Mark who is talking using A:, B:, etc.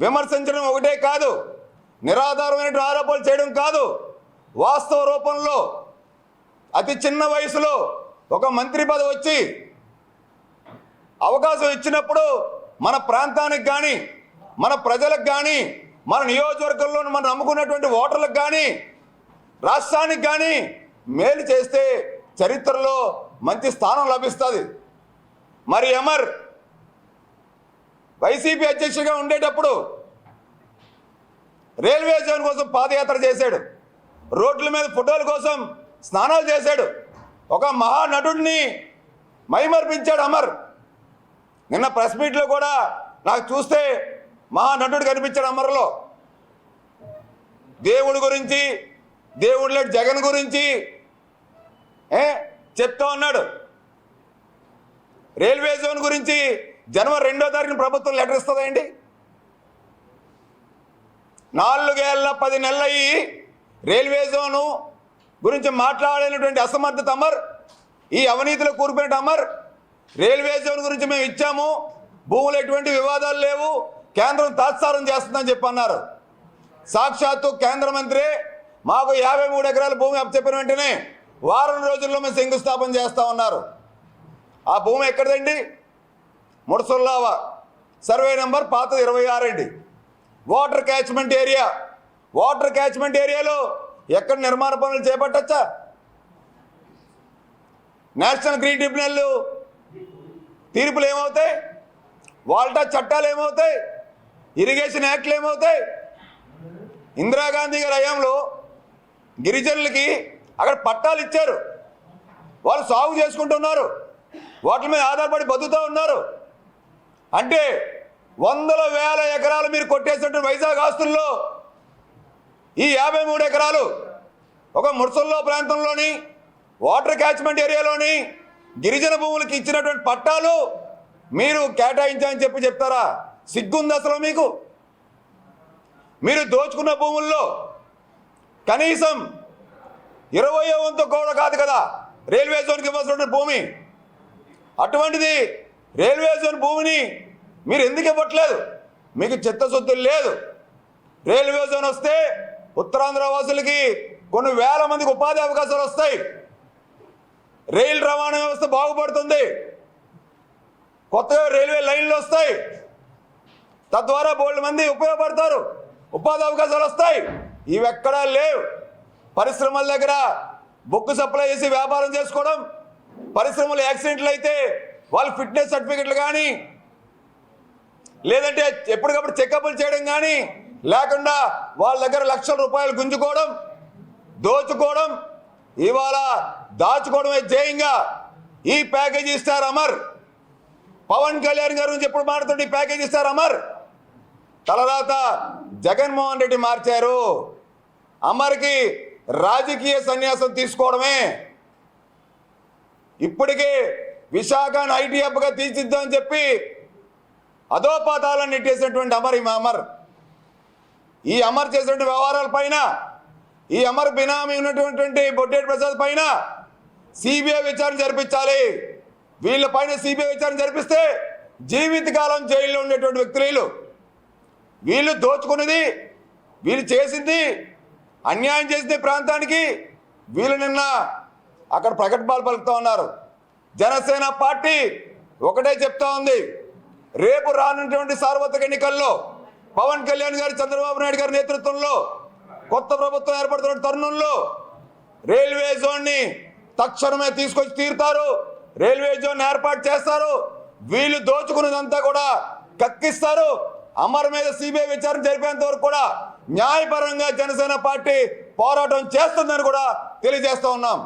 A: విమర్శించడం ఒకటే కాదు, నిరాధారమైన ఆరోపణలు చేయడం కాదు, వాస్తవ రూపంలో అతి చిన్న వయసులో ఒక మంత్రి పదవి వచ్చి అవకాశం ఇచ్చినప్పుడు మన ప్రాంతానికి కానీ, మన ప్రజలకు కానీ, మన నియోజకవర్గంలో మనం నమ్ముకున్నటువంటి ఓటర్లకు కానీ, రాష్ట్రానికి కానీ మేలు చేస్తే చరిత్రలో మంచి స్థానం లభిస్తుంది. మరి అమర్ వైసీపీ అధ్యక్షుడిగా ఉండేటప్పుడు రైల్వే జోన్ కోసం పాదయాత్ర చేశాడు, రోడ్ల మీద ఫోటోల కోసం స్నానాలు చేశాడు, ఒక మహానటుడిని మైమర్పించాడు అమర్. నిన్న ప్రెస్ మీట్లో కూడా నాకు చూస్తే మహానటుడు కనిపించాడు అమర్లో. దేవుడి గురించి, దేవుడిలో జగన్ గురించి చెప్తా ఉన్నాడు. రైల్వే జోన్ గురించి జనవరి 2వ తారీఖున ప్రభుత్వం లెటర్ ఇస్తుందండి. 4 ఏళ్ళ 10 నెలలయ్యి రైల్వే జోను గురించి మాట్లాడినటువంటి అసమర్థత అమర్, ఈ అవినీతిలో కూరుకునేట అమర్. రైల్వే జోన్ గురించి మేము ఇచ్చాము, భూములు ఎటువంటి వివాదాలు లేవు, కేంద్రం తాత్సారం చేస్తుందని చెప్పి అన్నారు. సాక్షాత్తు కేంద్ర మంత్రి మాకు 53 ఎకరాల భూమి అప్పచెప్పిన వెంటనే వారం రోజుల్లో మేము శంకుస్థాపన చేస్తా ఉన్నారు. ఆ భూమి ఎక్కడదండి? ముడసొల్లావా, సర్వే నెంబర్ పాతది 26 అండి. Water catchment area. Water catchment ఏరియాలో ఎక్కడ నిర్మాణ పనులు చేపట్టచ్చా? నేషనల్ గ్రీన్ ట్రిబ్యునల్ తీర్పులు ఏమవుతాయి? వాల్టా చట్టాలు ఏమవుతాయి? ఇరిగేషన్ యాక్ట్లు ఏమవుతాయి? ఇందిరాగాంధీ గారి హయాంలో గిరిజనులకి అక్కడ పట్టాలు ఇచ్చారు, వాళ్ళు సాగు చేసుకుంటున్నారు, వాటి మీద ఆధారపడి బతుకుతూ ఉన్నారు. అంటే వందల వేల ఎకరాలు మీరు కొట్టేసినట్టు వైజాగ్ ఆస్తుల్లో ఈ 53 ఎకరాలు ఒక ముర్సల్లో ప్రాంతంలోని వాటర్ క్యాచ్మెంట్ ఏరియాలోని గిరిజన భూములకి ఇచ్చినటువంటి పట్టాలు మీరు కేటాయించాలని చెప్తారా? సిగ్గుంది అసలు మీకు? మీరు దోచుకున్న భూముల్లో కనీసం 20వ వంతు కూడా కాదు కదా రైల్వే జోన్కి ఇవ్వాల్సిన భూమి. అటువంటిది రైల్వే జోన్ భూమిని మీరు ఎందుకు ఇవ్వట్లేదు? మీకు చిత్తశుద్ధి లేదు. రైల్వే జోన్ వస్తే ఉత్తరాంధ్ర వాసులకి కొన్ని వేల మందికి ఉపాధి అవకాశాలు వస్తాయి, రైలు రవాణా వ్యవస్థ బాగుపడుతుంది, కొత్తగా రైల్వే లైన్లు వస్తాయి, తద్వారా బోల్డ్ మంది ఉపయోగపడతారు, ఉపాధి అవకాశాలు వస్తాయి. ఇవెక్కడా లేవు. పరిశ్రమల దగ్గర బొగ్గు సప్లై చేసి వ్యాపారం చేసుకోవడం, పరిశ్రమలు యాక్సిడెంట్లు అయితే వాళ్ళు ఫిట్నెస్ సర్టిఫికెట్లు కానీ లేదంటే ఎప్పటికప్పుడు చెకప్లు చేయడం కానీ లేకుండా వాళ్ళ దగ్గర లక్షల రూపాయలు గుంజుకోవడం, దోచుకోవడం, ఇవాళ దాచుకోవడమే జయంగా ఈ ప్యాకేజీ ఇస్తారు అమర్. పవన్ కళ్యాణ్ గారు నుంచి ఎప్పుడు మాట్లాడుతుంటే ఈ ప్యాకేజీ ఇస్తారు అమర్. తలరాత జగన్మోహన్ రెడ్డి మార్చారు. అమర్కి రాజకీయ సన్యాసం తీసుకోవడమే. ఇప్పటికే విశాఖను ఐటీ హబ్గా తీర్చిద్దామని చెప్పి అధోపాతాలను నెట్టేసినటువంటి అమర్ ఈ అమర్ చేసినటువంటి వ్యవహారాల పైన, ఈ అమర్ బినామీ ఉన్నటువంటి బొడ్డేటి ప్రసాద్ పైన సిబిఐ విచారణ జరిపించాలి. వీళ్ళ పైన సిబిఐ విచారణ జరిపిస్తే జీవితకాలం జైల్లో ఉండేటువంటి వ్యక్తులు వీళ్ళు దోచుకున్నది, వీళ్ళు చేసింది, అన్యాయం చేసింది ప్రాంతానికి. వీళ్ళు నిన్న అక్కడ ప్రకటనలు పలుకుతూ ఉన్నారు. జనసేన పార్టీ ఒకటే చెప్తా ఉంది, రేపు రానున్నటువంటి సార్వత్రిక ఎన్నికల్లో పవన్ కళ్యాణ్ గారు, చంద్రబాబు నాయుడు గారి నేతృత్వంలో కొత్త ప్రభుత్వం ఏర్పడుతున్న తరుణంలో రైల్వే జోన్ని తక్షణమే తీసుకొచ్చి తీరుతారు, రైల్వే జోన్ ఏర్పాటు చేస్తారు. వీళ్ళు దోచుకున్నదంతా కూడా కక్కిస్తారు. అమర్ మీద సిబిఐ విచారణ జరిపేంత వరకు కూడా న్యాయపరంగా జనసేన పార్టీ పోరాటం చేస్తుందని కూడా తెలియజేస్తూ ఉన్నాం.